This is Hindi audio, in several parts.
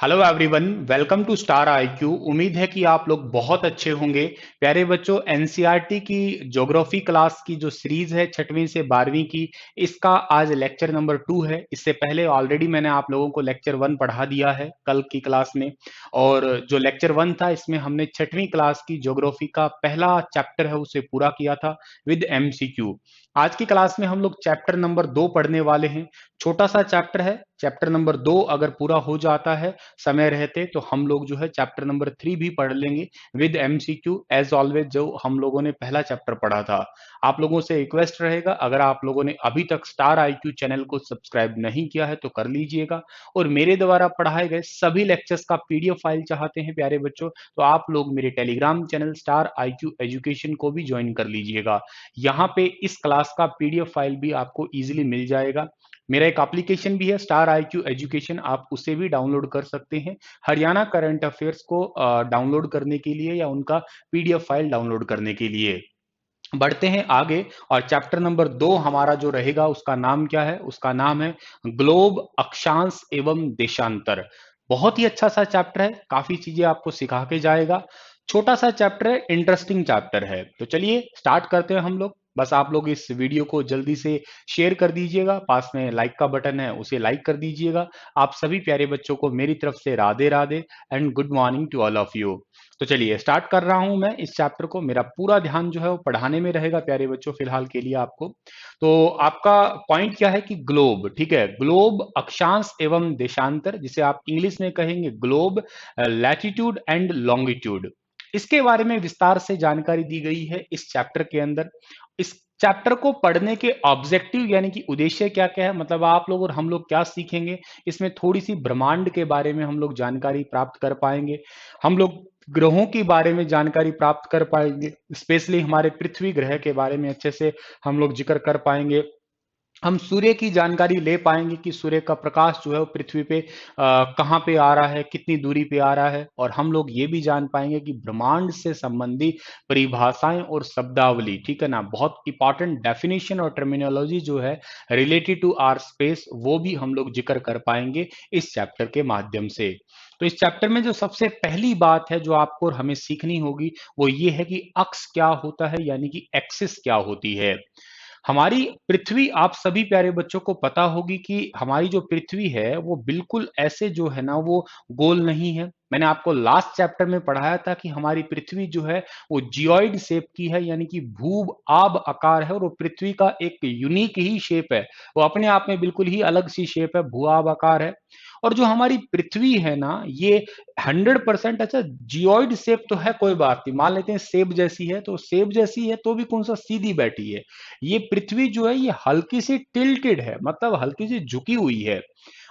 Hello everyone, welcome to star IQ. उम्मीद है कि आप लोग बहुत अच्छे होंगे। प्यारे बच्चों, एनसीईआरटी की ज्योग्राफी क्लास की जो सीरीज है 6वीं से 12वीं की, इसका आज लेक्चर नंबर 2 है। इससे पहले ऑलरेडी मैंने आप लोगों को लेक्चर 1 पढ़ा दिया है कल की क्लास में। और जो लेक्चर 1 था, इसमें हमने 6वीं क्लास की ज्योग्राफी का पहला चैप्टर है उसे पूरा किया था विद एमसीक्यू। आज की क्लास में हम लोग चैप्टर नंबर 2 पढ़ने वाले हैं। छोटा सा चैप्टर है। चैप्टर नंबर 2 अगर पूरा हो जाता है समय रहते, तो हम लोग जो है चैप्टर नंबर 3 भी पढ़ लेंगे विद एमसीक्यू एज ऑलवेज, जो हम लोगों ने पहला चैप्टर पढ़ा था। आप लोगों से रिक्वेस्ट रहेगा, अगर आप लोगों ने अभी तक स्टार आईक्यू चैनल को सब्सक्राइब नहीं किया है तो कर लीजिएगा। और मेरे द्वारा पढ़ाए गए सभी लेक्चर्स का पीडीएफ फाइल चाहते हैं प्यारे बच्चों, तो आप लोग मेरे Telegram channel star IQ education को भी ज्वाइन कर लीजिएगा। यहाँ पे इस क्लास का पीडीएफ फाइल भी आपको इजीली मिल जाएगा। मेरा एक एप्लीकेशन भी है स्टार आईक्यू एजुकेशन, आप उसे भी डाउनलोड कर सकते हैं हरियाणा करंट अफेयर्स को डाउनलोड करने के लिए या उनका पीडीएफ फाइल डाउनलोड करने के लिए। बढ़ते हैं आगे। और चैप्टर नंबर 2 हमारा जो रहेगा उसका नाम क्या है? उसका नाम है ग्लोब, अक्षांश एवं देशांतर। बहुत ही अच्छा सा चैप्टर है, काफी चीजें आपको सिखा के जाएगा। छोटा सा चैप्टर है, इंटरेस्टिंग चैप्टर है। तो चलिए स्टार्ट करते हैं हम लोग। बस आप लोग इस वीडियो को जल्दी से शेयर कर दीजिएगा, पास में लाइक का बटन है उसे लाइक कर दीजिएगा। आप सभी प्यारे बच्चों को मेरी तरफ से Radhe Radhe and good morning to all of you. तो चलिए स्टार्ट कर रहा हूं मैं इस चैप्टर को। मेरा पूरा ध्यान जो है वो पढ़ाने में रहेगा प्यारे बच्चों फिलहाल के लिए आपको। तो आपका पॉइंट क्या है कि ग्लोब, ठीक है, ग्लोब, अक्षांश एवं देशांतर, जिसे आप इंग्लिश में कहेंगे ग्लोब, लैटिट्यूड एंड लॉन्गिट्यूड। इसके बारे में विस्तार से जानकारी दी गई है इस चैप्टर के अंदर। इस चैप्टर को पढ़ने के ऑब्जेक्टिव यानी कि उद्देश्य क्या क्या है, मतलब आप लोग और हम लोग क्या सीखेंगे। इसमें थोड़ी सी ब्रह्मांड के बारे में हम लोग जानकारी प्राप्त कर पाएंगे। हम लोग ग्रहों के बारे में जानकारी प्राप्त कर पाएंगे, स्पेशली हमारे पृथ्वी ग्रह के बारे में अच्छे से हम लोग जिक्र कर पाएंगे। हम सूर्य की जानकारी ले पाएंगे कि सूर्य का प्रकाश जो है वो पृथ्वी पे कहाँ पे आ रहा है, कितनी दूरी पे आ रहा है। और हम लोग ये भी जान पाएंगे कि ब्रह्मांड से संबंधी परिभाषाएं और शब्दावली, ठीक है ना, बहुत इंपॉर्टेंट डेफिनेशन और टर्मिनोलॉजी जो है रिलेटेड टू आवर स्पेस, वो भी हम लोग जिक्र कर पाएंगे इस चैप्टर के माध्यम से। तो इस चैप्टर में जो सबसे पहली बात है जो आपको और हमें सीखनी होगी वो ये है कि अक्ष क्या होता है, यानी कि एक्सिस क्या होती है। हमारी पृथ्वी, आप सभी प्यारे बच्चों को पता होगी कि हमारी जो पृथ्वी है वो बिल्कुल ऐसे जो है ना वो गोल नहीं है। मैंने आपको लास्ट चैप्टर में पढ़ाया था कि हमारी पृथ्वी जो है वो जियोइड शेप की है, यानी कि भू आब आकार है। और वो पृथ्वी का एक यूनिक ही शेप है, वो अपने आप में बिल्कुल ही अलग सी शेप है, भू आब आकार है। और जो हमारी पृथ्वी है ना ये 100%, अच्छा जियोइड शेप तो है, कोई बात नहीं, मान लेते हैं सेब जैसी है, तो सेब जैसी है तो भी कौन सा सीधी बैठी है। ये पृथ्वी जो है ये हल्की सी टिल्टेड है, मतलब हल्की सी झुकी हुई है।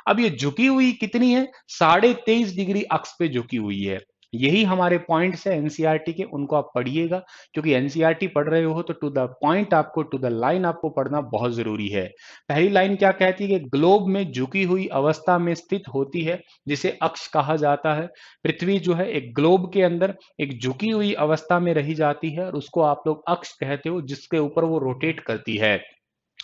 अब ये झुकी हुई कितनी है? 23.5 डिग्री अक्ष पे झुकी हुई है। यही हमारे पॉइंट्स है एनसीईआरटी के, उनको आप पढ़िएगा, क्योंकि एनसीईआरटी पढ़ रहे हो तो टू द पॉइंट आपको, टू द लाइन आपको पढ़ना बहुत जरूरी है। पहली लाइन क्या कहती है कि ग्लोब में झुकी हुई अवस्था में स्थित होती है, जिसे अक्ष कहा जाता है। पृथ्वी जो है एक ग्लोब के अंदर एक झुकी हुई अवस्था में रही जाती है और उसको आप लोग अक्ष कहते हो, जिसके ऊपर वो रोटेट करती है।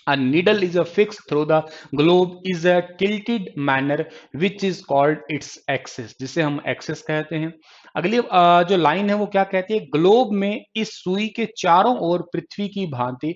A needle is affixed through the globe is a tilted manner which is called its axis, जिसे हम एक्सिस कहते हैं। अगली जो लाइन है वो क्या कहती है? ग्लोब में इस सुई के चारों ओर पृथ्वी की भांति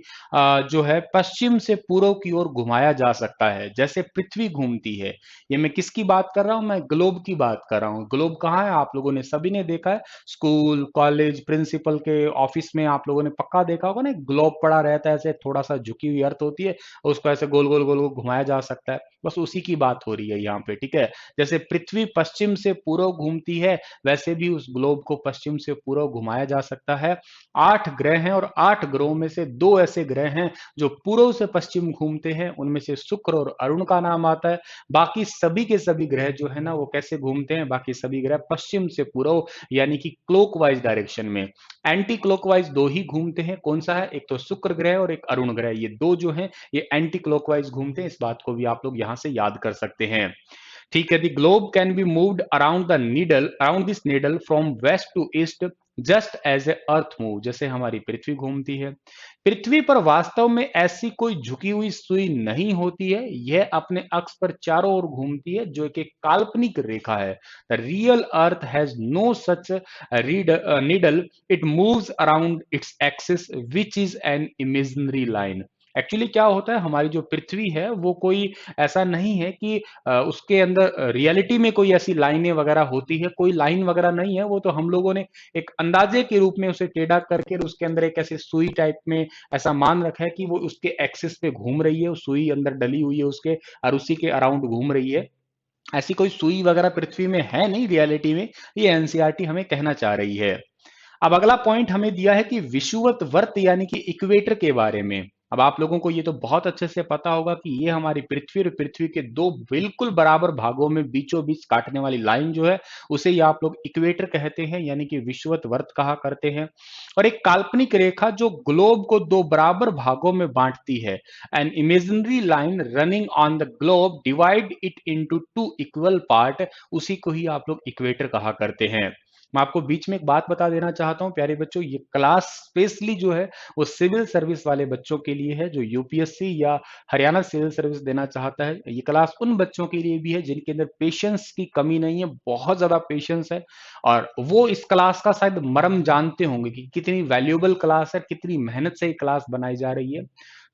जो है पश्चिम से पूर्व की ओर घुमाया जा सकता है, जैसे पृथ्वी घूमती है। ये मैं किसकी बात कर रहा हूं? मैं ग्लोब की बात कर रहा हूं। ग्लोब कहाँ है? आप लोगों ने सभी ने देखा है, स्कूल कॉलेज प्रिंसिपल के ऑफिस में आप लोगों ने पक्का देखा होगा ना, ग्लोब पड़ा रहता है, ऐसे थोड़ा सा झुकी हुई अर्थ होती है, उसको ऐसे गोल गोल गोल गोल घुमाया जा सकता है। बस उसी की बात हो रही है यहाँ पे, ठीक है। जैसे पृथ्वी पश्चिम से पूर्व घूमती है, वैसे भी उस ग्लोब को पश्चिम से पूर्व घुमाया जा सकता है। 8 ग्रह हैं और 8 ग्रहों में से 2 ऐसे ग्रह हैं जो पूर्व से पश्चिम घूमते हैं, उनमें से शुक्र और अरुण का नाम आता है। बाकी सभी के सभी ग्रह जो है ना वो कैसे घूमते हैं? बाकी सभी ग्रह पश्चिम से पूर्व, यानी कि क्लॉकवाइज डायरेक्शन में। एंटी क्लॉकवाइज दो ही घूमते हैं, कौन सा है? एक तो शुक्र ग्रह और एक अरुण ग्रह, ये दो जो हैं ये एंटी क्लॉकवाइज घूमते हैं। इस बात को भी आप लोग यहां से याद कर सकते हैं, ठीक है। The globe can be moved around the needle, around this needle from west to east just as a earth move, जैसे हमारी पृथ्वी घूमती है। पृथ्वी पर वास्तव में ऐसी कोई झुकी हुई सुई नहीं होती है, यह अपने अक्ष पर चारों ओर घूमती है, जो कि एक काल्पनिक रेखा है। The real earth has no such needle, it moves around its axis which is an imaginary line. Actually क्या होता है, हमारी जो पृथ्वी है वो कोई ऐसा नहीं है कि उसके अंदर रियलिटी में कोई ऐसी लाइनें वगैरह होती है, कोई लाइन वगैरह नहीं है। वो तो हम लोगों ने एक अंदाजे के रूप में उसे टेढ़ा करके और उसके अंदर एक ऐसे सुई टाइप में ऐसा मान रखा है कि वो उसके एक्सिस पे घूम रही है, सुई अंदर डली हुई है उसके और उसी के अराउंड घूम रही है। ऐसी कोई सुई वगैरह पृथ्वी में है नहीं रियलिटी में, ये एनसीईआरटी हमें कहना चाह रही है। अब अगला पॉइंट हमें दिया है कि विषुवत वर्त यानी कि इक्वेटर के बारे में। अब आप लोगों को ये तो बहुत अच्छे से पता होगा कि ये हमारी पृथ्वी और पृथ्वी के दो बिल्कुल बराबर भागों में बीचों बीच काटने वाली लाइन जो है, उसे ही आप लोग इक्वेटर कहते हैं, यानी कि विषुवत वर्त कहा करते हैं। और एक काल्पनिक रेखा जो ग्लोब को दो बराबर भागों में बांटती है, N imaginary line running on the globe divide it into two equal part, उसी को ही आप लोग इक्वेटर कहा करते हैं। मैं आपको बीच में एक बात बता देना चाहता हूं प्यारे बच्चों, ये क्लास स्पेशली जो है वो सिविल सर्विस वाले बच्चों के लिए है, जो यूपीएससी या हरियाणा सिविल सर्विस देना चाहता है। ये क्लास उन बच्चों के लिए भी है जिनके अंदर पेशेंस की कमी नहीं है, बहुत ज्यादा पेशेंस है, और वो इस क्लास का शायद मर्म जानते होंगे कि कितनी वैल्यूएबल क्लास है, कितनी मेहनत से ये क्लास बनाई जा रही है।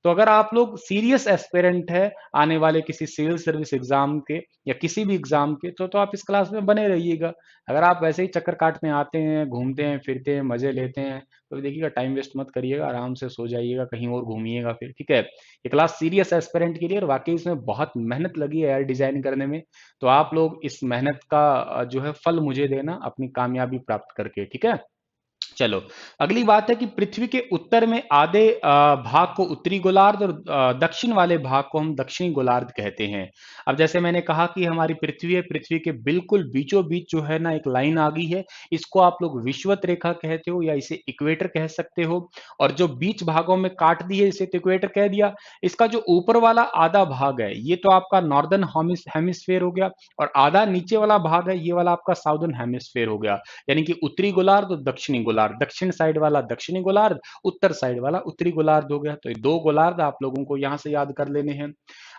तो अगर आप लोग सीरियस एस्पिरेंट है आने वाले किसी सिविल सर्विस एग्जाम के या किसी भी एग्जाम के, तो आप इस क्लास में बने रहिएगा। अगर आप वैसे ही चक्कर काटने आते हैं, घूमते हैं, फिरते हैं, मजे लेते हैं, तो देखिएगा टाइम वेस्ट मत करिएगा, आराम से सो जाइएगा, कहीं और घूमिएगा फिर, ठीक है। ये क्लास सीरियस एस्पिरेंट के लिए, और वाकई इसमें बहुत मेहनत लगी है यार डिजाइन करने में। तो आप लोग इस मेहनत का जो है फल मुझे देना अपनी कामयाबी प्राप्त करके, ठीक है। चलो, अगली बात है कि पृथ्वी के उत्तर में आधे भाग को उत्तरी गोलार्ध और दक्षिण वाले भाग को हम दक्षिणी गोलार्ध कहते हैं। अब जैसे मैंने कहा कि हमारी पृथ्वी है, पृथ्वी के बिल्कुल बीचों बीच जो है ना एक लाइन आ गई है, इसको आप लोग विषुवत रेखा कहते हो या इसे इक्वेटर कह सकते हो। और जो बीच भागों में काट दी है इसे तो इक्वेटर कह दिया। इसका जो ऊपर वाला आधा भाग है ये तो आपका नॉर्दर्न हेमिस्फेयर हो गया, और आधा नीचे वाला भाग है ये वाला आपका साउदर्न हेमिस्फेयर हो गया। यानी कि उत्तरी गोलार्ध और दक्षिणी गोलार्ध, दक्षिण साइड वाला दक्षिणी गोलार्ध, उत्तर साइड वाला उत्तरी गोलार्ध हो गया। तो ये दो गोलार्ध आप लोगों को यहां से याद कर लेने हैं।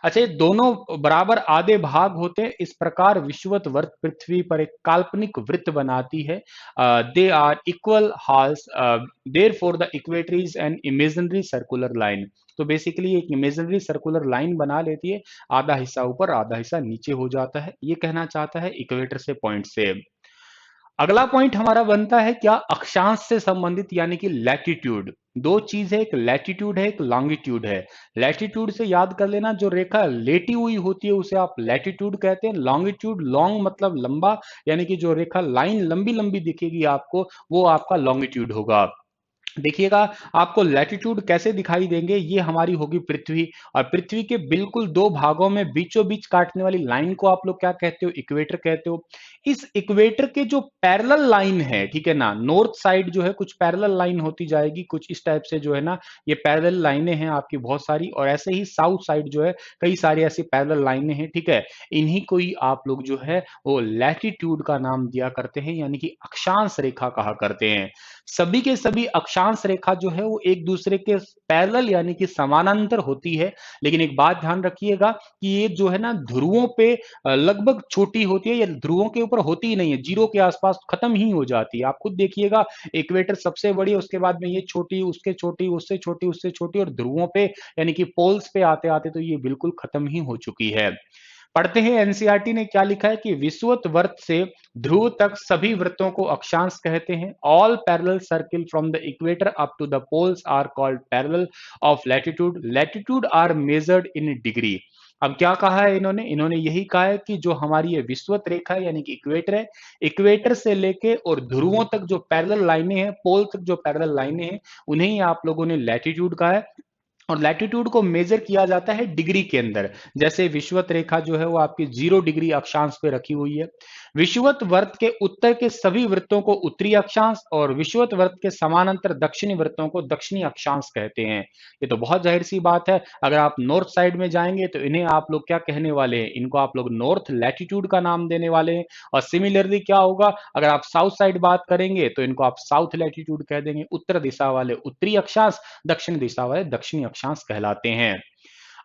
अच्छा, ये दोनों बराबर आधे भाग होते हैं, इस प्रकार विषुवत वर्त पृथ्वी पर एक काल्पनिक वृत्त बनाती है। They are equal halves, therefore the equator is an imaginary circular line. तो बेसिकली एक इमेजिनरी सर्कुलर लाइन बना लेती है, आधा हिस्सा ऊपर आधा हिस्सा नीचे हो जाता है, ये कहना चाहता है इक्वेटर से पॉइंट से। अगला पॉइंट हमारा बनता है क्या, अक्षांश से संबंधित यानी कि लैटिट्यूड। दो चीज है, एक लैटिट्यूड है, एक लॉन्गिट्यूड है। लैटिट्यूड से याद कर लेना, जो रेखा लेटी हुई होती है उसे आप लैटिट्यूड कहते हैं। लॉन्गिट्यूड, लॉन्ग मतलब लंबा, यानी कि जो रेखा लाइन लंबी लंबी दिखेगी आपको, वो आपका लॉन्गिट्यूड होगा। देखिएगा, आपको लैटिट्यूड कैसे दिखाई देंगे, ये हमारी होगी पृथ्वी, और पृथ्वी के बिल्कुल दो भागों में बीचों बीच काटने वाली लाइन को आप लोग क्या कहते हो, इक्वेटर कहते हो। इस इक्वेटर के जो पैरेलल लाइन है, ठीक है ना, नॉर्थ साइड जो है कुछ पैरेलल लाइन होती जाएगी, कुछ इस टाइप से जो है ना, ये पैरेलल लाइनें हैं आपकी बहुत सारी, और ऐसे ही साउथ साइड जो है कई सारी ऐसी पैरेलल लाइनें हैं, ठीक है। इन्हीं को ही आप लोग जो है वो लैटिट्यूड का नाम दिया करते हैं, यानी कि अक्षांश रेखा कहा करते हैं। सभी के सभी अक्षांश रेखा जो है वो एक दूसरे के पैरेलल यानी कि समानांतर होती है, लेकिन एक बात ध्यान रखिएगा कि ये जो है ना ध्रुवों पे लगभग छोटी होती है, या ध्रुवों के ऊपर होती ही नहीं है, जीरो के आसपास खत्म ही हो जाती है। आप खुद देखिएगा, इक्वेटर सबसे बड़ी है, उसके बाद में ये छोटी, उसके छोटी, उससे छोटी, उससे छोटी, और ध्रुवों पे यानी कि पोल्स पे आते आते तो ये बिल्कुल खत्म ही हो चुकी है। पढ़ते हैं एनसीईआरटी ने क्या लिखा है कि विषुवत वर्त से ध्रुव तक सभी वृत्तों को अक्षांश कहते हैं। All parallel circle from the equator up to the poles are called parallel of latitude. Latitude are measured in degree. अब क्या कहा है इन्होंने, इन्होंने यही कहा है कि जो हमारी ये विषुवत रेखा है यानी कि इक्वेटर है, इक्वेटर से लेके और ध्रुवों तक जो पैरेलल लाइनें हैं, पोल तक जो पैरेलल लाइनें हैं, उन्हें ही आप लोगों ने लैटिट्यूड कहा है। और लैटिट्यूड को मेजर किया जाता है डिग्री के अंदर। जैसे विषुवत रेखा जो है वो आपकी 0 डिग्री अक्षांश पे रखी हुई है। विषुवत वृत्त के उत्तर के सभी वृत्तों को उत्तरी अक्षांश और विषुवत वृत्त के समानांतर दक्षिणी वृत्तों को दक्षिणी अक्षांश कहते हैं। ये तो बहुत जाहिर सी बात है। अगर आप नॉर्थ साइड में जाएंगे तो इन्हें आप लोग क्या कहने वाले हैं, इनको आप लोग नॉर्थ लैटिट्यूड का नाम देने वाले हैं। और सिमिलरली क्या होगा, अगर आप साउथ साइड बात करेंगे तो इनको आप साउथ लैटिट्यूड कह देंगे। उत्तर दिशा वाले उत्तरी अक्षांश, दक्षिण दिशा वाले दक्षिणी अक्षांश कहलाते हैं।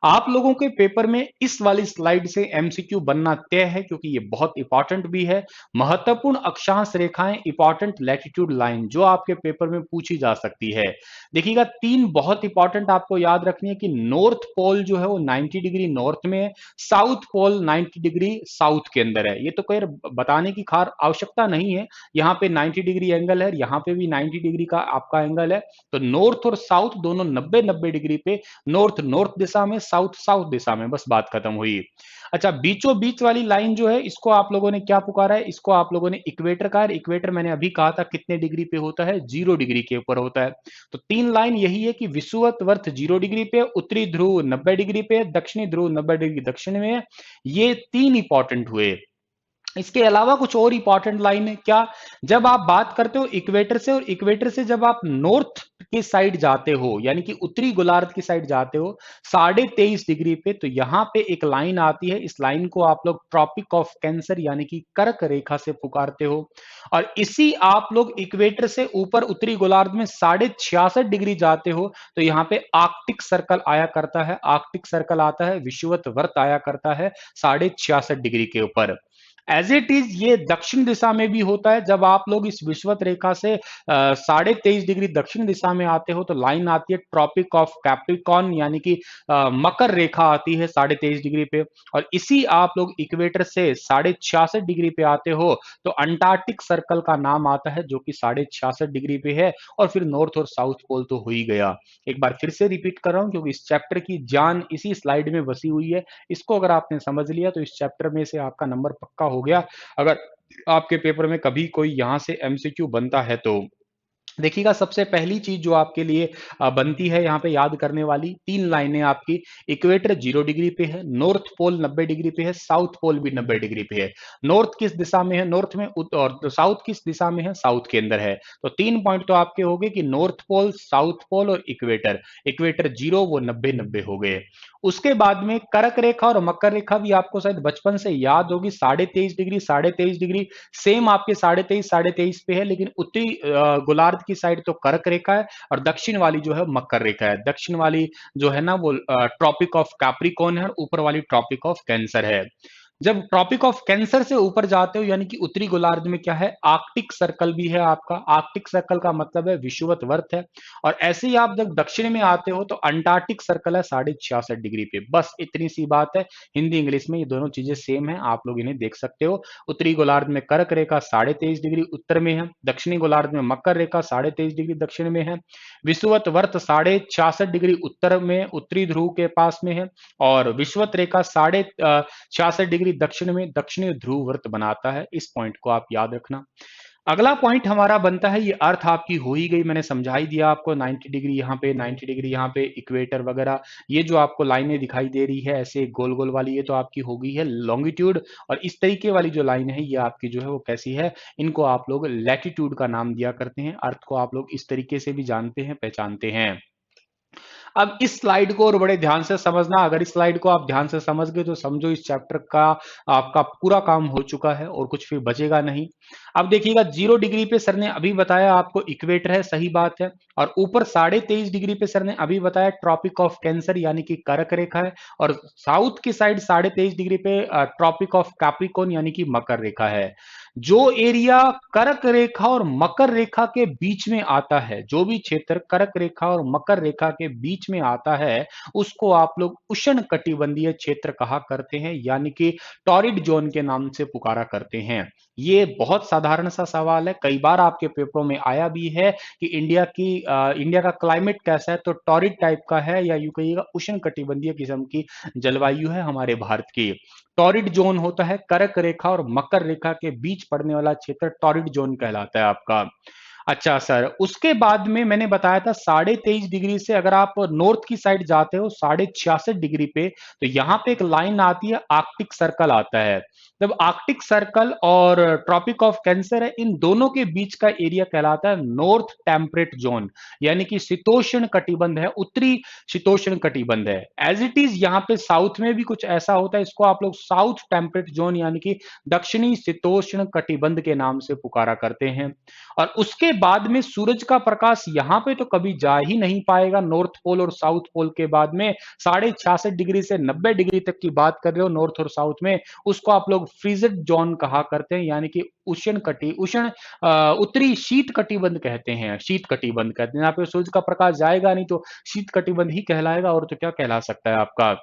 आप लोगों के पेपर में इस वाली स्लाइड से एमसीक्यू बनना तय है, क्योंकि ये बहुत इंपॉर्टेंट भी है। महत्वपूर्ण अक्षांश रेखाएं, इंपॉर्टेंट लैटिट्यूड लाइन, जो आपके पेपर में पूछी जा सकती है। देखिएगा, तीन बहुत इंपॉर्टेंट आपको याद रखनी है कि नॉर्थ पोल जो है वो 90 डिग्री नॉर्थ में है, साउथ पोल 90 डिग्री साउथ के अंदर है। ये तो कोई बताने की खार आवश्यकता नहीं है। यहाँ पे 90 डिग्री एंगल है, यहाँ पे भी 90 डिग्री का आपका एंगल है। तो नॉर्थ और साउथ दोनों 90-90 डिग्री पे, नॉर्थ नॉर्थ दिशा में, साउथ साउथ दिशा में, बस बात खत्म हुई। अच्छा, बीचों बीच वाली लाइन जो है इसको आप लोगों ने क्या पुकारा है, इसको आप लोगों ने इक्वेटर का है। इक्वेटर मैंने अभी कहा था कितने डिग्री पे होता है, 0 डिग्री के ऊपर होता है। तो तीन लाइन यही है कि विषुवत वर्त 0 डिग्री पे, उत्तरी ध्रुव 90 डिग्री पे, दक्षिणी ध्रुव 90 डिग्री दक्षिण में है। ये तीन इंपॉर्टेंट हुए। इसके अलावा कुछ और इंपॉर्टेंट लाइन है क्या, जब आप बात करते हो इक्वेटर से, और इक्वेटर से जब आप नॉर्थ की साइड जाते हो, यानी कि उत्तरी गोलार्ध की साइड जाते हो 23.5 डिग्री पे, तो यहां पे एक लाइन आती है। इस लाइन को आप लोग ट्रॉपिक ऑफ कैंसर यानी कि कर्क रेखा से पुकारते हो। और इसी आप लोग इक्वेटर से ऊपर उत्तरी गोलार्ध में 66.5 डिग्री जाते हो, तो यहाँ पे आर्कटिक सर्कल आया करता है। आर्कटिक सर्कल आता है, विषुवत वर्त आया करता है 66.5 डिग्री के ऊपर। एज इट इज ये दक्षिण दिशा में भी होता है। जब आप लोग इस विषुवत रेखा से 23.5 डिग्री दक्षिण दिशा में आते हो तो लाइन आती है ट्रॉपिक ऑफ कैप्रिकॉर्न, यानी कि मकर रेखा आती है 23.5 डिग्री पे। और इसी आप लोग इक्वेटर से 66.5 डिग्री पे आते हो तो अंटार्कटिक सर्कल का नाम आता है, जो कि 66.5 डिग्री पे है। और फिर नॉर्थ और साउथ पोल तो हो ही गया। एक बार फिर से रिपीट कर रहा हूं, क्योंकि इस चैप्टर की जान इसी स्लाइड में बसी हुई है। इसको अगर आपने समझ लिया तो इस चैप्टर में से आपका नंबर पक्का हो गया। अगर आपके पेपर में कभी कोई यहां से एमसीक्यू बनता है तो देखिएगा, सबसे पहली चीज जो आपके लिए बनती है यहाँ पे याद करने वाली, तीन लाइनें आपकी। इक्वेटर 0 डिग्री पे है, नॉर्थ पोल 90 डिग्री पे है, साउथ पोल भी 90 डिग्री पे है। नॉर्थ किस दिशा में है, नॉर्थ में, और साउथ किस दिशा में है, साउथ के अंदर है। तो तीन पॉइंट तो आपके हो गए कि नॉर्थ पोल, साउथ पोल और इक्वेटर। इक्वेटर 0, वो 90-90 हो गए। उसके बाद में कर्क रेखा और मकर रेखा भी आपको शायद बचपन से याद होगी। 23.5 डिग्री 23.5 डिग्री सेम आपके 23.5 पे है, लेकिन उत्तरी गोलार्ध की साइड तो कर्क रेखा है और दक्षिण वाली जो है मकर रेखा है। दक्षिण वाली जो है ना वो ट्रॉपिक ऑफ कैप्रिकॉर्न है और ऊपर वाली ट्रॉपिक ऑफ कैंसर है। जब ट्रॉपिक ऑफ कैंसर से ऊपर जाते हो, यानी कि उत्तरी गोलार्ध में क्या है, आर्कटिक सर्कल भी है आपका। आर्कटिक सर्कल का मतलब है विषुवत वर्त है। और ऐसे ही आप जब दक्षिण में आते हो तो अंटार्कटिक सर्कल है 66.5 डिग्री पे। बस इतनी सी बात है। हिंदी इंग्लिश में ये दोनों चीजें सेम है, आप लोग इन्हें देख सकते हो। उत्तरी गोलार्ध में कर्क रेखा 23.5 डिग्री उत्तर में है, दक्षिणी गोलार्ध में मकर रेखा 23.5 डिग्री दक्षिण में है, विषुवत वर्त 66.5 डिग्री उत्तर में उत्तरी ध्रुव के पास में है, और विषुवत रेखा 66.5 डिग्री दक्षिण में दक्षिणी ध्रुव वृत्त बनाता है। इस पॉइंट को आप याद रखना। अगला पॉइंट हमारा बनता है, ये अर्थ आपकी हो ही गई, मैंने समझा ही दिया आपको। 90 डिग्री यहाँ पे, 90 डिग्री यहाँ पे, इक्वेटर वगैरह। ये जो आपको लाइनें दिखाई दे रही है ऐसे गोल गोल वाली, ये तो आपकी हो गई है लॉन्गिट्यूड। और इस तरीके वाली जो लाइन है ये आपकी जो है वो कैसी है, इनको आप लोग लैटिट्यूड का नाम दिया करते हैं। अर्थ को आप लोग इस तरीके से भी जानते हैं, पहचानते हैं। अब इस स्लाइड को और बड़े ध्यान से समझना। अगर इस स्लाइड को आप ध्यान से समझ गए तो समझो इस चैप्टर का आपका पूरा काम हो चुका है और कुछ फिर बचेगा नहीं। अब देखिएगा, 0 डिग्री पे सर ने अभी बताया आपको इक्वेटर है, सही बात है। और ऊपर 23.5 डिग्री पे सर ने अभी बताया ट्रॉपिक ऑफ कैंसर यानी कि कर्क रेखा है। और साउथ की साइड 23.5 डिग्री पे ट्रॉपिक ऑफ कैप्रिकॉर्न यानी कि मकर रेखा है। जो एरिया कर्क रेखा और मकर रेखा के बीच में आता है, जो भी क्षेत्र कर्क रेखा और मकर रेखा के बीच में आता है, उसको आप लोग उष्ण कटिबंधीय क्षेत्र कहा करते हैं, यानी कि टॉरिड जोन के नाम से पुकारा करते हैं। ये बहुत साधारण सा सवाल है, कई बार आपके पेपरों में आया भी है कि इंडिया का क्लाइमेट कैसा है, तो टॉरिड टाइप का है, या यूं कहिएगा उष्ण कटिबंधीय किस्म की जलवायु है हमारे भारत की। टॉरिड जोन होता है कर्क रेखा और मकर रेखा के बीच पड़ने वाला क्षेत्र, टॉरिड जोन कहलाता है आपका। अच्छा सर, उसके बाद में मैंने बताया था 23.5 डिग्री से अगर आप नॉर्थ की साइड जाते हो 66.5 डिग्री पे, तो यहाँ पे एक लाइन आती है, आर्कटिक सर्कल आता है। जब आर्कटिक सर्कल और ट्रॉपिक ऑफ कैंसर है, इन दोनों के बीच का एरिया कहलाता है नॉर्थ टेम्परेट जोन, यानी कि शीतोष्ण कटिबंध है, उत्तरी शीतोष्ण कटिबंध है। एज इट इज यहाँ पे साउथ में भी कुछ ऐसा होता है, इसको आप लोग साउथ टेम्परेट जोन यानी कि दक्षिणी शीतोष्ण कटिबंध के नाम से पुकारा करते हैं। और उसके बाद में सूरज का प्रकाश यहाँ पे तो कभी जा ही नहीं पाएगा, नॉर्थ पोल और साउथ पोल के बाद में 66.5 डिग्री से 90 डिग्री तक की बात कर रहे हो नॉर्थ और साउथ में, उसको आप लोग फ्रीजेड जोन कहा करते हैं, यानी कि उष्ण उत्तरी शीत कटिबंध कहते हैं, शीत कटिबंध कहते हैं। यहाँ पे सूरज का प्रकाश जाएगा नहीं तो शीत कटिबंध ही कहलाएगा, और तो क्या कहला सकता है आपका।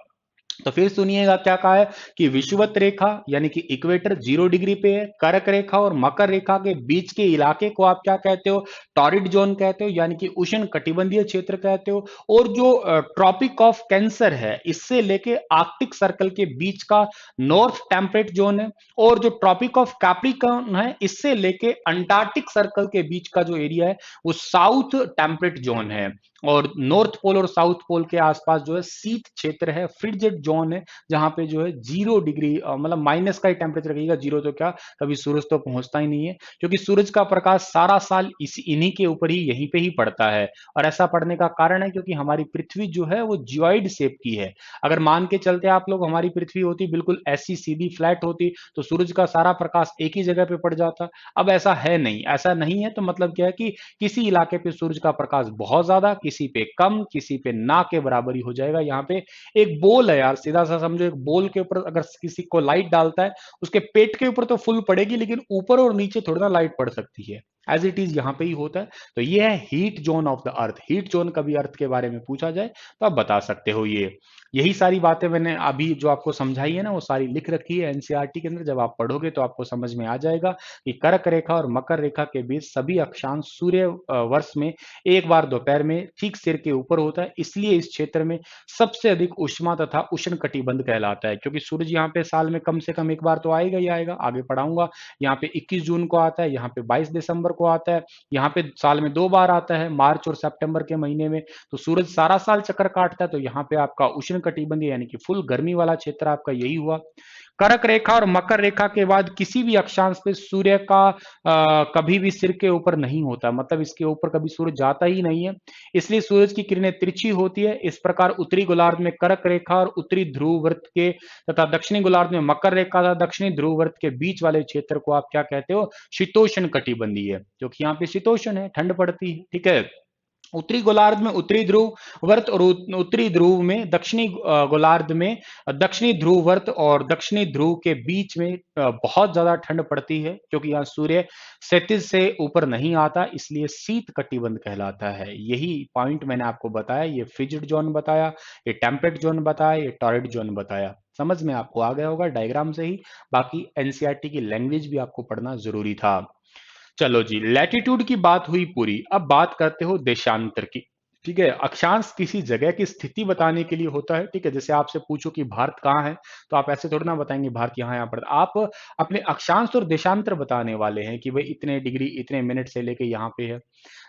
तो फिर सुनिएगा क्या कहा है कि विषुवत रेखा यानी कि इक्वेटर 0 डिग्री पे है, कर्क रेखा और मकर रेखा के बीच के इलाके को आप क्या कहते हो, टॉरिड जोन कहते हो, यानी कि उष्ण कटिबंधीय क्षेत्र कहते हो। और जो ट्रॉपिक ऑफ कैंसर है, इससे लेके आर्कटिक सर्कल के बीच का नॉर्थ टेम्परेट जोन है। और जो ट्रॉपिक ऑफ कैप्रिकॉर्न है, इससे लेके अंटार्कटिक सर्कल के बीच का जो एरिया है वो साउथ टेम्परेट जोन है। और नॉर्थ पोल और साउथ पोल के आसपास जो है शीत क्षेत्र है, फ्रिजिड जोन है, जहां पे जो है 0 डिग्री मतलब माइनस का ही टेम्परेचर रहेगा, जीरो तो क्या, कभी सूरज तो पहुंचता ही नहीं है, क्योंकि सूरज का प्रकाश सारा साल इन्हीं के ऊपर ही, यहीं पे ही पड़ता है। और ऐसा पड़ने का कारण है क्योंकि हमारी पृथ्वी जो है वो जियोइड शेप की है। अगर मान के चलते आप लोग हमारी पृथ्वी होती बिल्कुल ऐसी सीधी फ्लैट होती, तो सूरज का सारा प्रकाश एक ही जगह पे पड़ जाता। अब ऐसा है नहीं, ऐसा नहीं है, तो मतलब क्या है कि किसी इलाके पे सूरज का प्रकाश बहुत ज्यादा, किसी पे कम, किसी पे ना के बराबर ही हो जाएगा। यहाँ पे एक बोल है यार, सीधा सा समझो, एक बोल के ऊपर अगर किसी को लाइट डालता है, उसके पेट के ऊपर तो फुल पड़ेगी, लेकिन ऊपर और नीचे थोड़ी ना लाइट पड़ सकती है। एज इट इज यहाँ पे ही होता है। तो ये है heat zone of the earth. Heat zone कभी अर्थ के बारे में पूछा जाए तो आप बता सकते हो ये। यही सारी बातें मैंने अभी जो आपको समझाई है ना, वो सारी लिख रखी है एनसीईआरटी के अंदर। जब आप पढ़ोगे तो आपको समझ में आ जाएगा कि कर्क रेखा और मकर रेखा के बीच सभी अक्षांश सूर्य वर्ष में एक बार दोपहर में ठीक सिर के ऊपर होता है, इसलिए इस क्षेत्र में सबसे अधिक उष्मा तथा उष्ण कटिबंध कहलाता है। क्योंकि सूरज यहाँ पे साल में कम से कम एक बार तो आएगा ही आएगा, आगे पढ़ाऊंगा। यहाँ पे 21 जून को आता है, यहाँ पे 22 दिसंबर को आता है, यहाँ पे साल में 2 बार आता है, मार्च और सितंबर के महीने में। तो सूरज सारा साल चक्कर काटता है, तो यहाँ पे आपका उष्ण कटिबंधीय यानी कि फुल गर्मी वाला क्षेत्र आपका यही हुआ। कर्क रेखा और मकर रेखा के बाद किसी भी अक्षांश पे सूर्य का कभी भी सिर के ऊपर नहीं होता, मतलब इसके ऊपर कभी सूरज जाता ही नहीं है, इसलिए सूरज की किरणें तिरछी होती है। इस प्रकार उत्तरी गोलार्ध में कर्क रेखा और उत्तरी ध्रुव वृत्त के तथा दक्षिणी गोलार्ध में मकर रेखा तथा दक्षिणी ध्रुव वृत्त के बीच वाले क्षेत्र को आप क्या कहते हो, शीतोष्ण कटिबंधीय, क्योंकि यहाँ पे शीतोष्ण है, ठंड पड़ती है। ठीक है। उत्तरी गोलार्ध में उत्तरी ध्रुव वर्त और उत्तरी ध्रुव में दक्षिणी गोलार्ध में दक्षिणी ध्रुव वर्त और दक्षिणी ध्रुव के बीच में बहुत ज्यादा ठंड पड़ती है, क्योंकि यहाँ सूर्य क्षितिज से ऊपर नहीं आता, इसलिए शीत कटिबंध कहलाता है। यही पॉइंट मैंने आपको बताया, ये फ्रिजिड जोन बताया, ये टेम्परेट जोन बताया, ये टॉरिड जोन बताया। समझ में आपको आ गया होगा डायग्राम से ही। बाकी एनसीईआरटी की लैंग्वेज भी आपको पढ़ना जरूरी था। चलो जी, लैटिट्यूड की बात हुई पूरी। अब बात करते हो देशांतर की। ठीक है, अक्षांश किसी जगह की स्थिति बताने के लिए होता है। ठीक है, जैसे आपसे पूछो कि भारत कहाँ है, तो आप ऐसे थोड़ी ना बताएंगे भारत यहाँ पर। आप अपने अक्षांश और देशांतर बताने वाले हैं कि भाई इतने डिग्री इतने मिनट से लेके यहाँ पे है।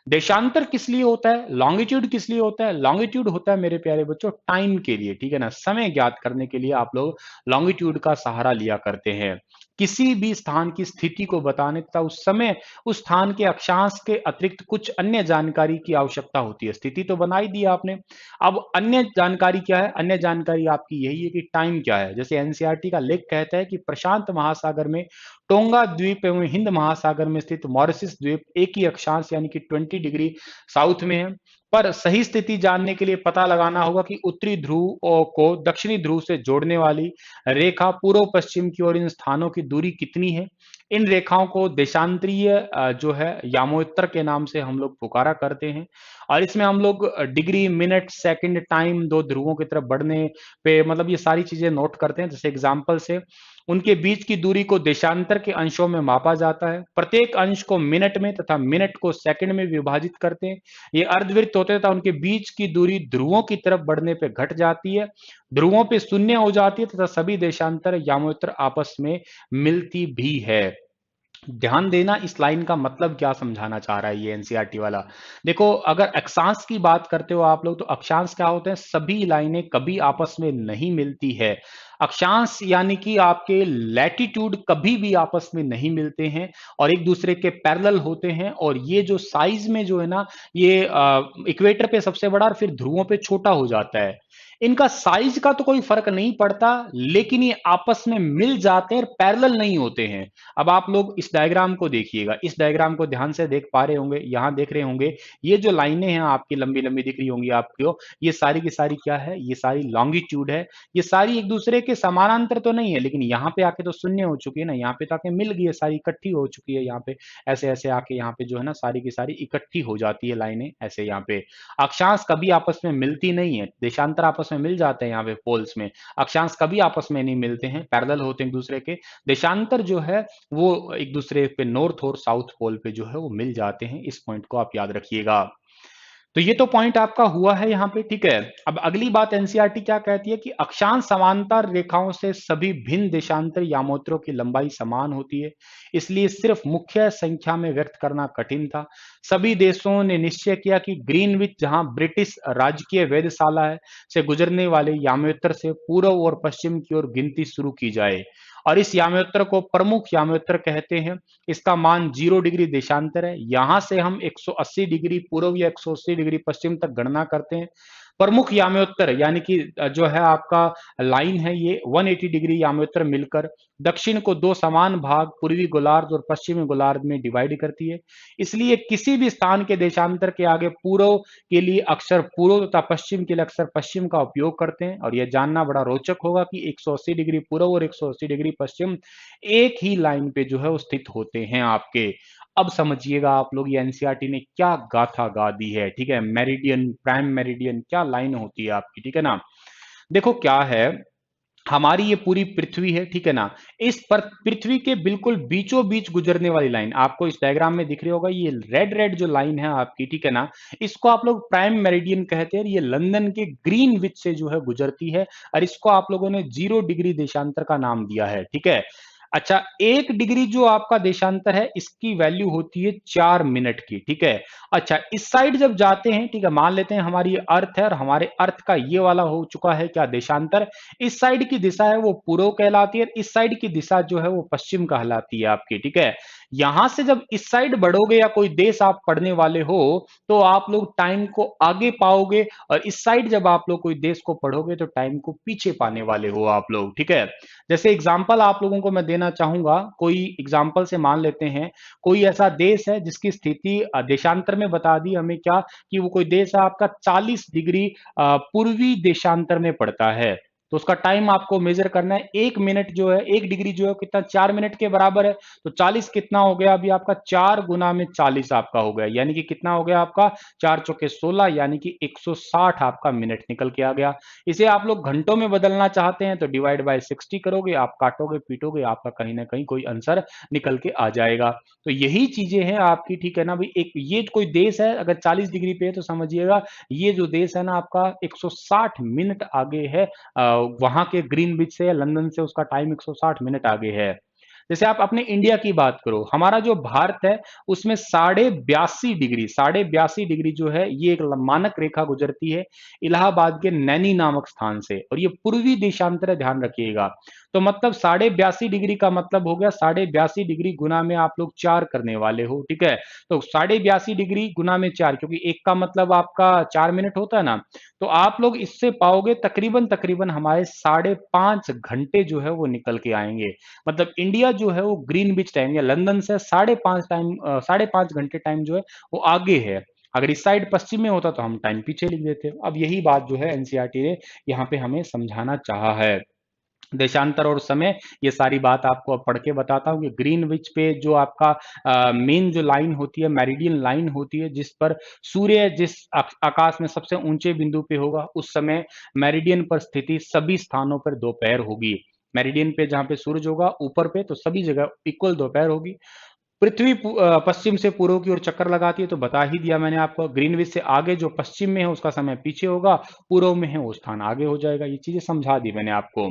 देशांतर किस लिए होता है, लॉन्गिट्यूड किस लिए होता है? लॉन्गिट्यूड होता है मेरे प्यारे बच्चों टाइम के लिए, ठीक है ना, समय ज्ञात करने के लिए आप लोग लॉन्गिट्यूड का सहारा लिया करते हैं। किसी भी स्थान की स्थिति को बताने तथा उस समय उस स्थान के अक्षांश के अतिरिक्त कुछ अन्य जानकारी की आवश्यकता होती है। स्थिति तो बना ही दी आपने, अब अन्य जानकारी क्या है? अन्य जानकारी आपकी यही है कि टाइम क्या है। जैसे एनसीईआरटी का लेख कहता है कि प्रशांत महासागर में टोंगा द्वीप एवं हिंद महासागर में स्थित मॉरिशस द्वीप एक ही अक्षांश यानी कि 20 डिग्री साउथ में है। पर सही स्थिति जानने के लिए पता लगाना होगा कि उत्तरी ध्रुव को दक्षिणी ध्रुव से जोड़ने वाली रेखा पूर्व पश्चिम की ओर इन स्थानों की दूरी कितनी है। इन रेखाओं को देशांतरीय जो है यामोत्तर के नाम से हम लोग पुकारा करते हैं। और इसमें हम लोग डिग्री, मिनट, सेकंड, टाइम दो ध्रुवों की तरफ बढ़ने पे मतलब ये सारी चीजें नोट करते हैं। जैसे एग्जांपल से उनके बीच की दूरी को देशांतर के अंशों में मापा जाता है। प्रत्येक अंश को मिनट में तथा मिनट को सेकंड में विभाजित करते हैं। ये अर्धवृत्त होते हैं तथा उनके बीच की दूरी ध्रुवों की तरफ बढ़ने पे घट जाती है, ध्रुवों पे शून्य हो जाती है तथा सभी देशांतर यामोत्तर आपस में मिलती भी है। ध्यान देना इस लाइन का मतलब क्या समझाना चाह रहा है ये एनसीईआरटी वाला। देखो, अगर अक्षांश की बात करते हो आप लोग, तो अक्षांश क्या होते हैं? सभी लाइनें कभी आपस में नहीं मिलती है। अक्षांश यानी कि आपके लैटिट्यूड कभी भी आपस में नहीं मिलते हैं और एक दूसरे के पैरेलल होते हैं, और ये जो साइज में जो है ना, ये इक्वेटर पे सबसे बड़ा और फिर ध्रुवों पे छोटा हो जाता है। इनका साइज का तो कोई फर्क नहीं पड़ता, लेकिन ये आपस में मिल जाते हैं और पैरेलल नहीं होते हैं। अब आप लोग इस डायग्राम को देखिएगा, इस डायग्राम को ध्यान से देख पा रहे होंगे, यहां देख रहे होंगे, ये जो लाइनें हैं आपकी लंबी लंबी दिख रही होंगी आपको, ये सारी की सारी क्या है? ये सारी लॉन्गिट्यूड है। ये सारी एक दूसरे के समानांतर तो नहीं है, लेकिन यहाँ पे आके तो शून्य हो चुकी है ना, यहाँ पे तो आके मिल गई है, सारी इकट्ठी हो चुकी है। यहाँ पे ऐसे ऐसे आके यहाँ पे जो है ना, सारी की सारी इकट्ठी हो जाती है लाइनें ऐसे। यहाँ पे अक्षांश कभी आपस में मिलती नहीं है, देशांतर आपस में मिल जाते हैं यहाँ पे पोल्स में। अक्षांश कभी आपस में नहीं मिलते हैं, पैरेलल होते हैं एक दूसरे के। देशांतर जो है वो एक दूसरे पे नॉर्थ और साउथ पोल पे जो है वो मिल जाते हैं। इस पॉइंट को आप याद रखिएगा। तो ये तो पॉइंट आपका हुआ है यहाँ पे, ठीक है। अब अगली बात एनसीईआरटी क्या कहती है कि अक्षांश समांतर रेखाओं से सभी भिन्न देशांतर यामोत्रों की लंबाई समान होती है, इसलिए सिर्फ मुख्य संख्या में व्यक्त करना कठिन था। सभी देशों ने निश्चय किया कि ग्रीनविच, जहां ब्रिटिश राजकीय वेधशाला है, से गुजरने वाले यामोत्तर से पूर्व और पश्चिम की ओर गिनती शुरू की जाए, और इस यामोत्तर को प्रमुख यामोत्तर कहते हैं। इसका मान 0 डिग्री देशांतर है। यहां से हम 180 डिग्री पूर्व या 180 डिग्री पश्चिम तक गणना करते हैं। प्रमुख याम्योत्तर यानी कि जो है आपका लाइन है, ये 180 डिग्री याम्योत्तर मिलकर दक्षिण को दो समान भाग, पूर्वी गोलार्ध और पश्चिमी गोलार्ध में डिवाइड करती है। इसलिए किसी भी स्थान के देशांतर के आगे पूर्व के लिए अक्सर पूर्व तथा पश्चिम के लिए अक्सर पश्चिम का उपयोग करते हैं। और यह जानना बड़ा रोचक होगा कि 180 डिग्री पूर्व और 180 डिग्री पश्चिम एक ही लाइन पे जो है वो स्थित होते हैं आपके। अब समझिएगा आप लोग, ये एनसीईआरटी ने क्या गाथा गा दी है, ठीक है। मेरिडियन, प्राइम मेरिडियन क्या लाइन होती है आपकी, ठीक है ना। देखो क्या है, हमारी ये पूरी पृथ्वी है, ठीक है ना। इस पर पृथ्वी के बिल्कुल बीचों बीच गुजरने वाली लाइन आपको इस डायग्राम में दिख रही होगा, ये रेड रेड जो लाइन है आपकी, ठीक है ना, इसको आप लोग प्राइम मेरिडियन कहते हैं। ये लंदन के ग्रीनविच से जो है गुजरती है, और इसको आप लोगों ने 0 डिग्री देशांतर का नाम दिया है, ठीक है। अच्छा, 1 डिग्री जो आपका देशांतर है, इसकी वैल्यू होती है 4 मिनट की, ठीक है। अच्छा, इस साइड जब जाते हैं, ठीक है, मान लेते हैं हमारी अर्थ है और हमारे अर्थ का ये वाला हो चुका है क्या? देशांतर। इस साइड की दिशा है वो पूर्व कहलाती है, इस साइड की दिशा जो है वो पश्चिम कहलाती है आपकी, ठीक है। यहां से जब इस साइड बढ़ोगे या कोई देश आप पढ़ने वाले हो, तो आप लोग टाइम को आगे पाओगे, और इस साइड जब आप लोग कोई देश को पढ़ोगे तो टाइम को पीछे पाने वाले हो आप लोग, ठीक है। जैसे एग्जांपल आप लोगों को मैं देना चाहूंगा, कोई एग्जांपल से मान लेते हैं, कोई ऐसा देश है जिसकी स्थिति देशांतर में बता दी हमें क्या, कि वो कोई देश है आपका 40 डिग्री पूर्वी देशांतर में पड़ता है। तो उसका टाइम आपको मेजर करना है। 1 मिनट जो है, 1 डिग्री जो है कितना? 4 मिनट के बराबर है। तो 40 कितना हो गया अभी आपका? 4 गुना में 40 आपका हो गया, यानी कि कितना हो गया आपका? 4 चौके 16, यानी कि 160 आपका मिनट निकल के आ गया। इसे आप लोग घंटों में बदलना चाहते हैं तो डिवाइड बाय 60 करोगे, आप काटोगे पीटोगे, आपका कहीं ना कहीं कोई आंसर निकल के आ जाएगा। तो यही चीजें हैं आपकी, ठीक है ना भाई। एक ये कोई देश है अगर 40 डिग्री पे है, तो समझिएगा ये जो देश है ना आपका 160 मिनट आगे है, वहां के ग्रीनविच से या लंदन से उसका टाइम 160 मिनट आगे है। जैसे आप अपने इंडिया की बात करो, हमारा जो भारत है उसमें 82.5 डिग्री, 82.5 डिग्री जो है ये एक मानक रेखा गुजरती है इलाहाबाद के नैनी नामक स्थान से, और ये पूर्वी देशांतर है, ध्यान रखिएगा। तो मतलब 82.5 डिग्री का मतलब हो गया 82.5 डिग्री गुना में आप लोग 4 करने वाले हो, ठीक है। तो 82.5 डिग्री गुना में 4, क्योंकि एक का मतलब आपका 4 मिनट होता है ना, तो आप लोग इससे पाओगे तकरीबन तकरीबन हमारे 5.5 घंटे जो है वो निकल के आएंगे। मतलब इंडिया जो है वो ग्रीनविच टाइम या लंदन से 5.5 घंटे टाइम जो है वो आगे है। अगर इस साइड पश्चिम में होता तो हम टाइम पीछे लिख देते। अब यही बात जो है एनसीईआरटी ने यहाँ पे हमें समझाना चाहा है। देशांतर और समय, ये सारी बात आपको अब पढ़ के बताता हूँ कि ग्रीनविच पे जो आपका मेन जो लाइन होती है, मेरिडियन लाइन होती है, जिस पर सूर्य जिस आकाश में सबसे ऊंचे बिंदु पे होगा, उस समय मेरिडियन पर स्थिति सभी स्थानों पर दोपहर होगी। मेरिडियन पे जहां पे सूरज होगा ऊपर पे, तो सभी जगह इक्वल दोपहर होगी। पृथ्वी पश्चिम से पूर्व की ओर चक्कर लगाती है, तो बता ही दिया मैंने आपको। ग्रीनविच से आगे जो पश्चिम में है उसका समय पीछे होगा, पूर्व में है वो स्थान आगे हो जाएगा। ये चीजें समझा दी मैंने आपको।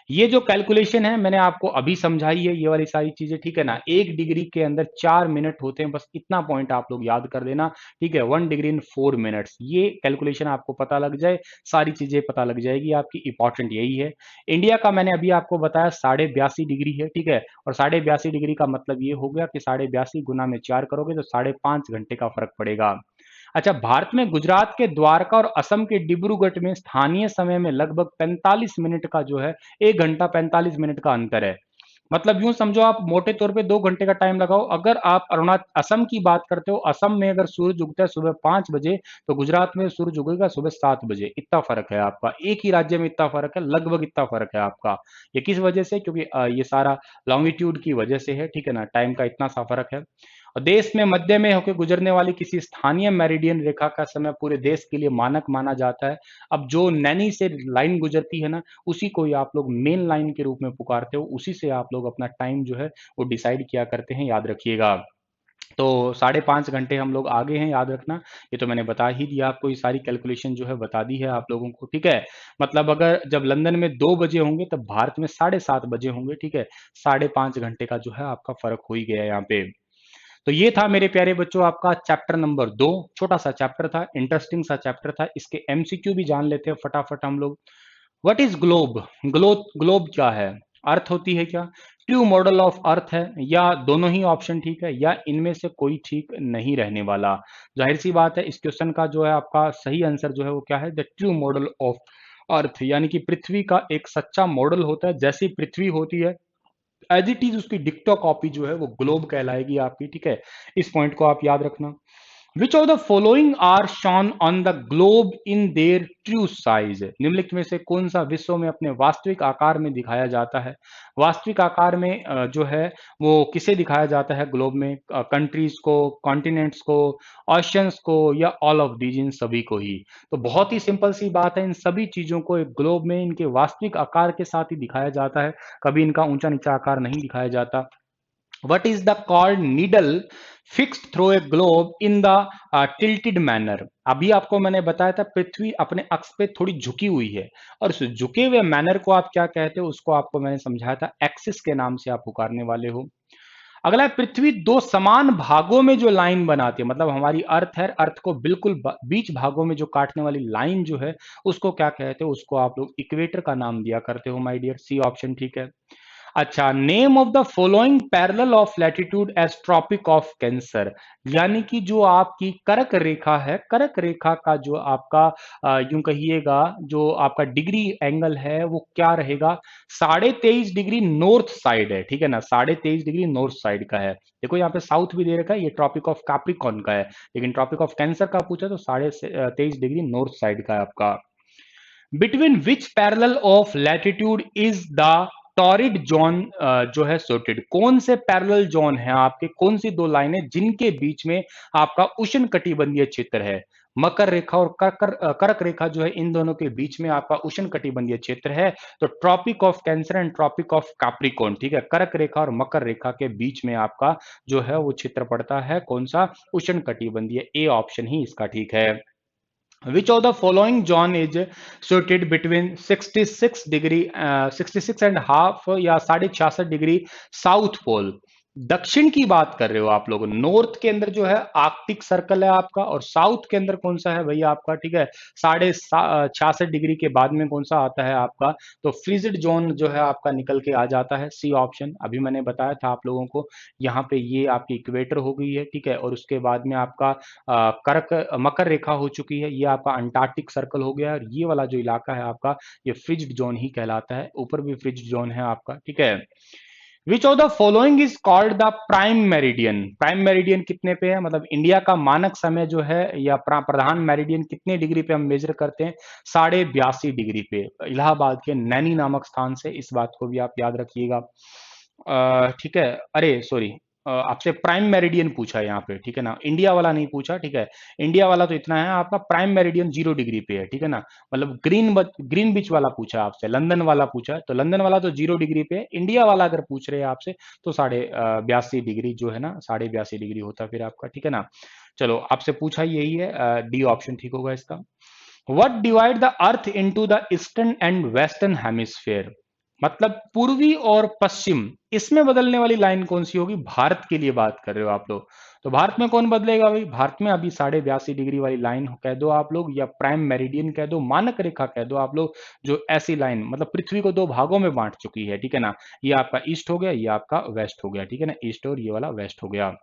ये जो कैलकुलेशन है मैंने आपको अभी समझाई है, ये वाली सारी चीजें, ठीक है ना। 1 डिग्री के अंदर 4 मिनट होते हैं, बस इतना पॉइंट आप लोग याद कर देना, ठीक है। 1 डिग्री इन 4 मिनट्स, ये कैलकुलेशन आपको पता लग जाए, सारी चीजें पता लग जाएगी आपकी। इंपॉर्टेंट यही है। इंडिया का मैंने अभी आपको बताया 82.5 डिग्री है, ठीक है। और 82.5 डिग्री का मतलब ये हो गया कि 82 गुना में 4 करोगे तो 5.5 घंटे का फर्क पड़ेगा। अच्छा, भारत में गुजरात के द्वारका और असम के डिब्रूगढ़ में स्थानीय समय में लगभग 45 मिनट का जो है, 1 घंटा 45 मिनट का अंतर है। मतलब यूं समझो, आप मोटे तौर पे 2 घंटे का टाइम लगाओ। अगर आप अरुणाचल असम की बात करते हो, असम में अगर सूरज उगता है सुबह 5 बजे, तो गुजरात में सूरज उगेगा सुबह 7 बजे। इतना फर्क है आपका, एक ही राज्य में इतना फर्क है, लगभग इतना फर्क है आपका। ये किस वजह से? क्योंकि ये सारा लॉन्गिट्यूड की वजह से है, ठीक है ना, टाइम का इतना सा फर्क है। और देश में मध्य में होकर गुजरने वाली किसी स्थानीय मेरिडियन रेखा का समय पूरे देश के लिए मानक माना जाता है। अब जो नैनी से लाइन गुजरती है ना, उसी को ही आप लोग मेन लाइन के रूप में पुकारते हो, उसी से आप लोग अपना टाइम जो है वो डिसाइड किया करते हैं, याद रखिएगा। तो 5.5 घंटे हम लोग आगे हैं, याद रखना। ये तो मैंने बता ही दिया आपको, ये सारी कैलकुलेशन जो है बता दी है आप लोगों को, ठीक है। मतलब अगर जब लंदन में 2 बजे होंगे तब भारत में 7:30 बजे होंगे, ठीक है। 5.5 घंटे का जो है आपका फर्क हो ही गया यहाँ पे। तो ये था मेरे प्यारे बच्चों आपका चैप्टर नंबर 2। छोटा सा चैप्टर था, इंटरेस्टिंग सा चैप्टर था। इसके एमसीक्यू भी जान लेते हैं फटाफट हम लोग। What is globe? ग्लोब क्या है? अर्थ होती है क्या? ट्रू मॉडल ऑफ अर्थ है, या दोनों ही ऑप्शन ठीक है, या इनमें से कोई ठीक नहीं रहने वाला? जाहिर सी बात है, इस क्वेश्चन का जो है आपका सही आंसर जो है वो क्या है? The true model of earth, यानी कि पृथ्वी का एक सच्चा मॉडल होता है। जैसी पृथ्वी होती है एज इट इज, उसकी डिक्टो कॉपी जो है वो ग्लोब कहलाएगी आपकी, ठीक है। इस पॉइंट को आप याद रखना। Which of the following are shown on the globe in their true size? निम्नलिखित में से कौन सा विश्व में अपने वास्तविक आकार में दिखाया जाता है? वास्तविक आकार में जो है वो किसे दिखाया जाता है ग्लोब में? कंट्रीज को, कॉन्टिनेंट्स को, ऑशियंस को, या ऑल ऑफ दीज, इन सभी को ही? तो बहुत ही सिंपल सी बात है, इन सभी चीजों को एक ग्लोब में इनके वास्तविक आकार के साथ ही दिखाया जाता है, कभी इनका ऊंचा नीचा आकार नहीं दिखाया जाता। What is the called needle fixed through a globe in the tilted manner? अभी आपको मैंने बताया था पृथ्वी अपने अक्ष पे थोड़ी झुकी हुई है, और उस झुके हुए मैनर को आप क्या कहते हो? उसको आपको मैंने समझाया था, एक्सिस के नाम से आप पुकारने वाले हो। अगला है, पृथ्वी दो समान भागों में जो लाइन बनाती है, मतलब हमारी अर्थ है, अर्थ को बिल्कुल बीच भागों में जो काटने वाली लाइन जो है, उसको क्या कहते हो? उसको आप लोग इक्वेटर का नाम दिया करते हो माय डियर। सी ऑप्शन ठीक है। अच्छा, name of the following parallel of latitude as tropic of cancer, यानी कि जो आपकी करक रेखा है, करक रेखा का जो आपका यूं कहिएगा जो आपका डिग्री एंगल है वो क्या रहेगा? 23.5 डिग्री नॉर्थ साइड है, ठीक है ना। 23.5 डिग्री नॉर्थ साइड का है। देखो यहाँ पे साउथ भी दे रखा है, ये ट्रॉपिक ऑफ कैप्रिकॉर्न का है, लेकिन ट्रॉपिक ऑफ कैंसर का पूछा तो 23.5 डिग्री नॉर्थ साइड का है आपका। Between which parallel of latitude is the torrid zone जो है सोटेड? कौन से पैरेलल जोन है आपके, कौन सी दो लाइनें जिनके बीच में आपका उष्ण कटिबंधीय क्षेत्र है? मकर रेखा और कर्क रेखा जो है, इन दोनों के बीच में आपका उष्ण कटिबंधीय क्षेत्र है। तो tropic of cancer and tropic of capricorn, ठीक है। कर्क रेखा और मकर रेखा के बीच में आपका जो है वो क्षेत्र पड़ता है, कौन सा? उष्ण कटिबंधीय। ए ऑप्शन ही इसका ठीक है। Which of the following zone is situated between 66 degree 66.5 या 66.5 डिग्री साउथ पोल? दक्षिण की बात कर रहे हो आप लोग। नॉर्थ के अंदर जो है आर्कटिक सर्कल है आपका, और साउथ के अंदर कौन सा है भैया आपका? ठीक है, 66.5 डिग्री के बाद में कौन सा आता है आपका? तो फ्रीज्ड जोन जो है आपका निकल के आ जाता है। सी ऑप्शन अभी मैंने बताया था आप लोगों को। यहाँ पे ये आपकी इक्वेटर हो गई है, ठीक है, और उसके बाद में आपका कर्क मकर रेखा हो चुकी है, ये आपका अंटार्कटिक सर्कल हो गया, और ये वाला जो इलाका है आपका, ये फ्रिज्ड जोन ही कहलाता है। ऊपर भी फ्रिज्ड जोन है आपका, ठीक है। विच of the following is called the prime meridian? Prime meridian कितने पे है, मतलब इंडिया का मानक समय जो है, या प्रधान मेरिडियन कितने डिग्री पे हम मेजर करते हैं? 82.5 डिग्री पे, इलाहाबाद के नैनी नामक स्थान से। इस बात को भी आप याद रखिएगा। ठीक है, अरे सॉरी, आपसे प्राइम मेरिडियन पूछा है यहाँ पे, ठीक है ना, इंडिया वाला नहीं पूछा, ठीक है। इंडिया वाला तो इतना है आपका, प्राइम मेरिडियन 0 डिग्री पे है, ठीक है ना। मतलब ग्रीन बीच वाला पूछा आपसे, लंदन वाला पूछा है, तो लंदन वाला तो 0 डिग्री पे है। इंडिया वाला अगर पूछ रहे हैं आपसे तो 82.5 डिग्री जो है ना, 82.5 डिग्री होता है फिर आपका, ठीक है ना। चलो, आपसे पूछा यही है, डी ऑप्शन ठीक होगा इसका। What divide the earth into the eastern and western hemisphere? मतलब पूर्वी और पश्चिम, इसमें बदलने वाली लाइन कौन सी होगी? भारत के लिए बात कर रहे हो आप लोग। तो भारत में कौन बदलेगा भाई? भारत में अभी 82.5 डिग्री वाली लाइन कह दो आप लोग, या प्राइम मेरिडियन कह दो, मानक रेखा कह दो आप लोग, जो ऐसी लाइन मतलब पृथ्वी को दो भागों में बांट चुकी है, ठीक है ना। ये आपका ईस्ट हो गया, ये आपका वेस्ट हो गया, ठीक है ना, ईस्ट और ये वाला वेस्ट हो गया।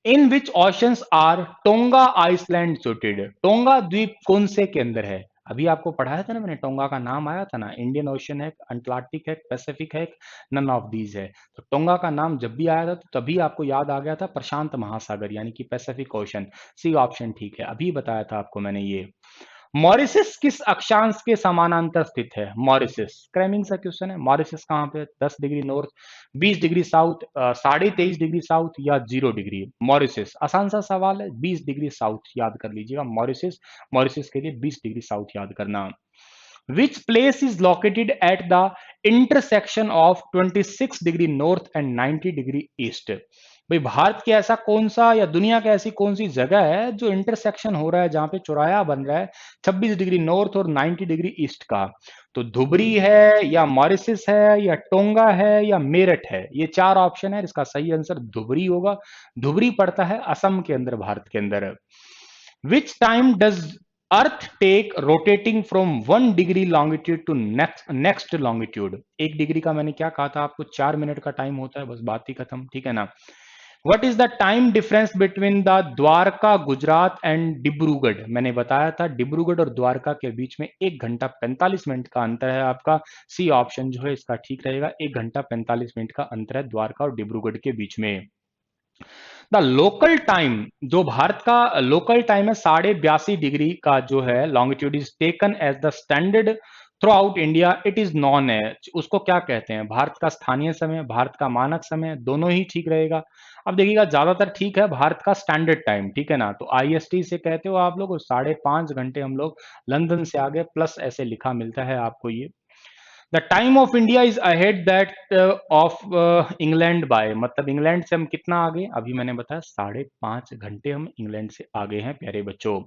In which oceans are Tonga island situated? Tonga द्वीप कौन से के अंदर है? अभी आपको पढ़ाया था ना मैंने, टोंगा का नाम आया था ना, इंडियन ओशन है, अंटार्कटिक है, पैसिफिक है, नन ऑफ दीज है। तो टोंगा का नाम जब भी आया था तो तभी आपको याद आ गया था प्रशांत महासागर यानी कि पैसिफिक ओशन। सी ऑप्शन ठीक है, अभी बताया था आपको मैंने ये। मॉरिशस किस अक्षांश के समानांतर स्थित है? मॉरिशस क्रैमिंग सा क्वेश्चन है। मॉरिशस कहाँ पे? 10 degree north, 20 degree south, 23.5 degree south, या 0 डिग्री? मॉरिशस आसान सा सवाल है, 20 डिग्री साउथ याद कर लीजिएगा। मॉरिशस, मॉरिशस के लिए 20 डिग्री साउथ याद करना। Which place is located at the intersection of 26 degree north and 90 degree east? भाई भारत के ऐसा कौन सा या दुनिया की ऐसी कौन सी जगह है जो इंटरसेक्शन हो रहा है, जहां पे चौराया बन रहा है 26 डिग्री नॉर्थ और 90 डिग्री ईस्ट का? तो धुबरी है, या मॉरिशस है, या टोंगा है, या मेरठ है? ये चार ऑप्शन है, इसका सही आंसर धुबरी होगा। धुबरी पड़ता है असम के अंदर, भारत के अंदर। Which time does Earth take rotating from 1 degree longitude to next longitude? 1 degree का मैंने क्या कहा था आपको? 4 मिनट का टाइम होता है, बस बात ही खत्म, ठीक है ना। What is the time difference between the Dwarka Gujarat and Dibrugarh? मैंने बताया था डिब्रूगढ़ और द्वारका के बीच में 1 घंटा 45 मिनट का अंतर है आपका। सी ऑप्शन जो है इसका ठीक रहेगा, 1 घंटा 45 मिनट का अंतर है द्वारका और डिब्रूगढ़ के बीच में। द लोकल टाइम, जो भारत का लोकल टाइम है 82.5 डिग्री का जो है longitude, is taken as the standard throughout India, it is known है, उसको क्या कहते हैं? भारत का स्थानीय समय, भारत का मानक समय, दोनों ही ठीक रहेगा। अब देखिएगा ज्यादातर ठीक है भारत का स्टैंडर्ड टाइम, ठीक है ना, तो आईएसटी से कहते हो आप लोग, और 5.5 घंटे हम लोग लंदन से आगे प्लस ऐसे लिखा मिलता है आपको ये। The time of India is ahead that of England by, मतलब इंग्लैंड से हम कितना आगे? अभी मैंने बताया 5.5 घंटे हम इंग्लैंड से आगे हैं प्यारे बच्चों।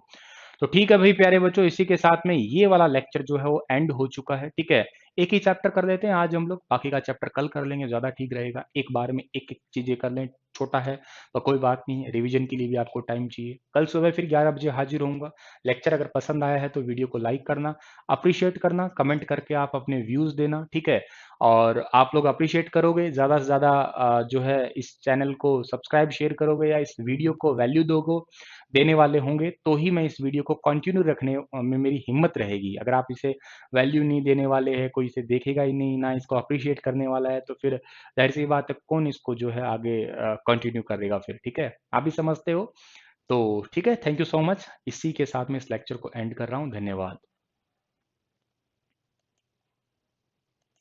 तो ठीक है भाई प्यारे बच्चों, इसी के साथ में ये वाला लेक्चर जो है वो एंड हो चुका है, ठीक है। एक ही चैप्टर कर लेते हैं आज हम लोग, बाकी का चैप्टर कल कर लेंगे, ज्यादा ठीक रहेगा। एक बार में एक एक चीजें कर लें, छोटा है तो कोई बात नहीं है, रिवीजन के लिए भी आपको टाइम चाहिए। कल सुबह फिर 11 बजे हाजिर होऊंगा। लेक्चर अगर पसंद आया है तो वीडियो को लाइक करना, अप्रिशिएट करना, कमेंट करके आप अपने व्यूज देना, ठीक है। और आप लोग अप्रिशिएट करोगे ज्यादा से ज्यादा, जो है इस चैनल को सब्सक्राइब शेयर करोगे या इस वीडियो को वैल्यू दोगे, देने वाले होंगे, तो ही मैं इस वीडियो को कंटिन्यू रखने में मेरी हिम्मत रहेगी। अगर आप इसे वैल्यू नहीं देने वाले हैं, कोई इसे देखेगा ही नहीं, ना इसको अप्रिशिएट करने वाला है, तो फिर जाहिर सी बात है कौन इसको जो है आगे कंटिन्यू करेगा फिर, ठीक है। आप भी समझते हो। तो ठीक है, थैंक यू सो मच। इसी के साथ में इस लेक्चर को एंड कर रहा हूँ, धन्यवाद।